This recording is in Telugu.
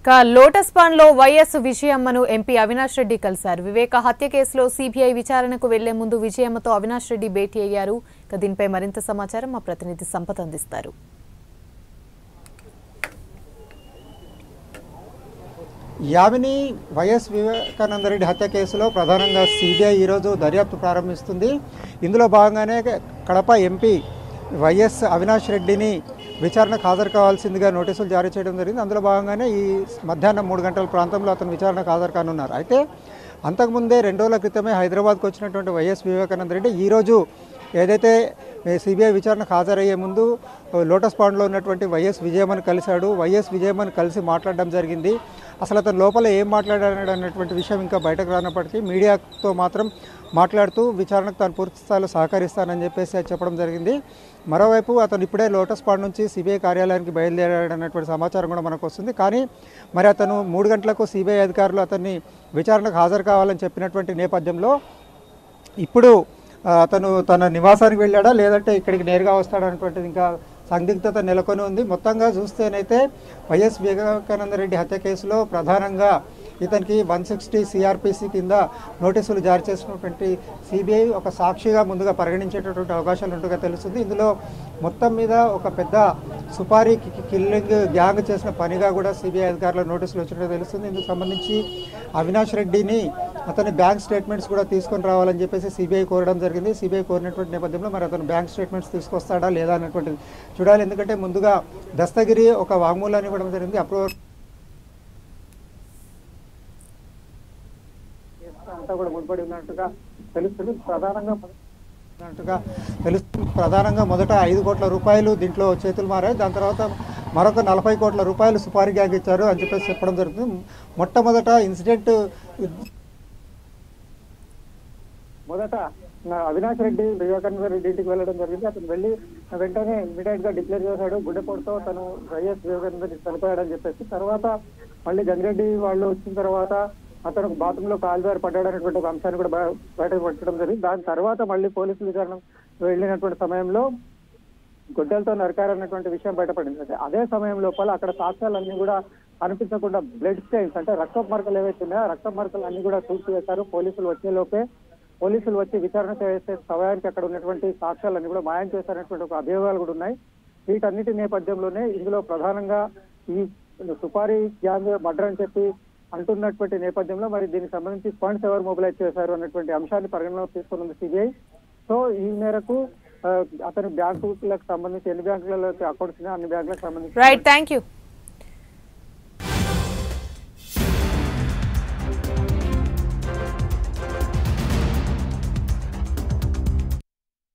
లోటస్ పాండ్ లో వైఎస్ విజయమ్మను ఎంపీ అవినాష్ రెడ్డి కలిశారు. వివేక హత్య కేసులో సిబిఐ విచారణకు వెళ్లే ముందు విజయమ్మతో అవినాష్ రెడ్డి భేటీ అయ్యారు. దీనిపై మరింత సమాచారం మా ప్రతినిధి సంపత్ అందిస్తారు. యామిని వైఎస్ వివేకానందరెడ్డి హత్య కేసులో ప్రధానంగా సిబిఐ ఈరోజు దర్యాప్తు ప్రారంభిస్తుంది. ఇందులో భాగంగానే కడప ఎంపీ వైఎస్ అవినాష్ రెడ్డిని విచారణకు హాజరు కావాల్సిందిగా నోటీసులు జారీ చేయడం జరిగింది. అందులో భాగంగానే ఈ మధ్యాహ్నం 3 గంటల ప్రాంతంలో అతను విచారణకు హాజరు కానున్నారు. అయితే అంతకుముందే 2 రోజుల క్రితమే హైదరాబాద్కు వచ్చినటువంటి వైఎస్ వివేకానందరెడ్డి ఈరోజు ఏదైతే సిబిఐ విచారణకు హాజరయ్యే ముందు లోటస్ పాండ్లో ఉన్నటువంటి వైఎస్ విజయమ్మను కలిశాడు. వైఎస్ విజయమ్మను కలిసి మాట్లాడడం జరిగింది. అసలు అతను లోపల ఏం మాట్లాడాడు అన్నటువంటి విషయం ఇంకా బయటకు రానప్పటికీ మీడియాతో మాత్రం మాట్లాడుతూ విచారణకు తాను పూర్తి స్థాయిలో సహకరిస్తానని చెప్పేసి చెప్పడం జరిగింది. మరోవైపు అతను ఇప్పుడే లోటస్ పాండ్ నుంచి సిబిఐ కార్యాలయానికి బయలుదేరాడన్నటువంటి సమాచారం కూడా మనకు వస్తుంది. కానీ మరి అతను 3 గంటలకు సిబిఐ అధికారులు అతన్ని విచారణకు హాజరు కావాలని చెప్పినటువంటి నేపథ్యంలో ఇప్పుడు అతను తన నివాసానికి వెళ్ళాడా లేదంటే ఇక్కడికి నేరుగా వస్తాడన్నటువంటిది ఇంకా సందిగ్ధత నెలకొని ఉంది. మొత్తంగా చూస్తేనైతే వైఎస్ వివేకానందరెడ్డి హత్య కేసులో ప్రధానంగా ఇతనికి 160 సిఆర్పిసి కింద నోటీసులు జారీ చేసినటువంటి సిబిఐ ఒక సాక్షిగా ముందుగా పరిగణించేటటువంటి అవకాశాలు ఉంటుగా తెలుస్తుంది. ఇందులో మొత్తం మీద ఒక పెద్ద సుపారీ కిల్లింగ్ గ్యాంగ్ చేసిన పనిగా కూడా సిబిఐ అధికారుల నోటీసులు వచ్చినట్టు తెలుస్తుంది. ఇందుకు సంబంధించి అవినాష్ రెడ్డిని అతని బ్యాంక్ స్టేట్మెంట్స్ కూడా తీసుకొని రావాలని చెప్పేసి సిబిఐ కోరడం జరిగింది. సిబిఐ కోరినటువంటి నేపథ్యంలో మరి అతను బ్యాంక్ స్టేట్మెంట్స్ తీసుకొస్తాడా లేదా అన్నటువంటిది చూడాలి. ఎందుకంటే ముందుగా దస్తగిరి ఒక వాంగ్మూలాన్ని ఇవ్వడం జరిగింది. అప్రూవల్ అంతా కూడా ముడిపడి ఉన్నట్టుగా తెలుస్తుంది. ప్రధానంగా మొదట 5 కోట్ల రూపాయలు దీంట్లో చేతులు మారాయి. దాని తర్వాత మరొక 40 కోట్ల రూపాయలు సుపారీ గ్యాంగ్ ఇచ్చారు అని చెప్పేసి చెప్పడం జరుగుతుంది. మొట్టమొదట ఇన్సిడెంట్ అవినాష్ రెడ్డి వివేకానంద రెడ్డి ఇంటికి వెళ్ళడం జరిగింది. అతను వెళ్ళి వెంటనే ఇమీడియట్ గా డిక్లేర్ చేశాడు గుండెపోటుతో తను వైఎస్ వివేకానంద రెడ్డి చనిపోయాడని చెప్పేసి. తర్వాత మళ్ళీ గంగిరెడ్డి వాళ్ళు వచ్చిన తర్వాత అతను బాత్రూమ్ లో కాలుదారి పడ్డాడనేటువంటి ఒక అంశాన్ని కూడా బయటకు పట్టడం జరిగింది. దాని తర్వాత మళ్ళీ పోలీసులు విచారణ వెళ్ళినటువంటి సమయంలో గొడ్డలతో నరకారన్నటువంటి విషయం బయటపడింది. అదే సమయం లోపల అక్కడ సాక్ష్యాలన్నీ కూడా అనిపించకుండా బ్లడ్ స్టెయిన్స్ అంటే రక్తపు మరకలు ఏవైతే ఉన్నాయో ఆ రక్తపు మరకలు అన్ని కూడా చూసివేశారు. పోలీసులు వచ్చి విచారణ చేసే సమయానికి అక్కడ ఉన్నటువంటి సాక్ష్యాలన్నీ కూడా మాయం చేశారనేటువంటి ఒక అభియోగాలు కూడా ఉన్నాయి. వీటన్నిటి నేపథ్యంలోనే ఇందులో ప్రధానంగా ఈ సుపారీ గ్యాంగ్ మర్డర్ అని చెప్పి అంటున్నటువంటి నేపథ్యంలో మరి దీనికి సంబంధించి ఫండ్స్ ఎవరు మొబిలైజ్ చేశారు అన్నటువంటి అంశాన్ని పరిగణలోకి తీసుకున్నది సిబిఐ. సో ఈ మేరకు అతని బ్యాంకులకు సంబంధించి ఎన్ని బ్యాంకులలో అకౌంట్స్ అన్ని బ్యాంకులకు సంబంధించి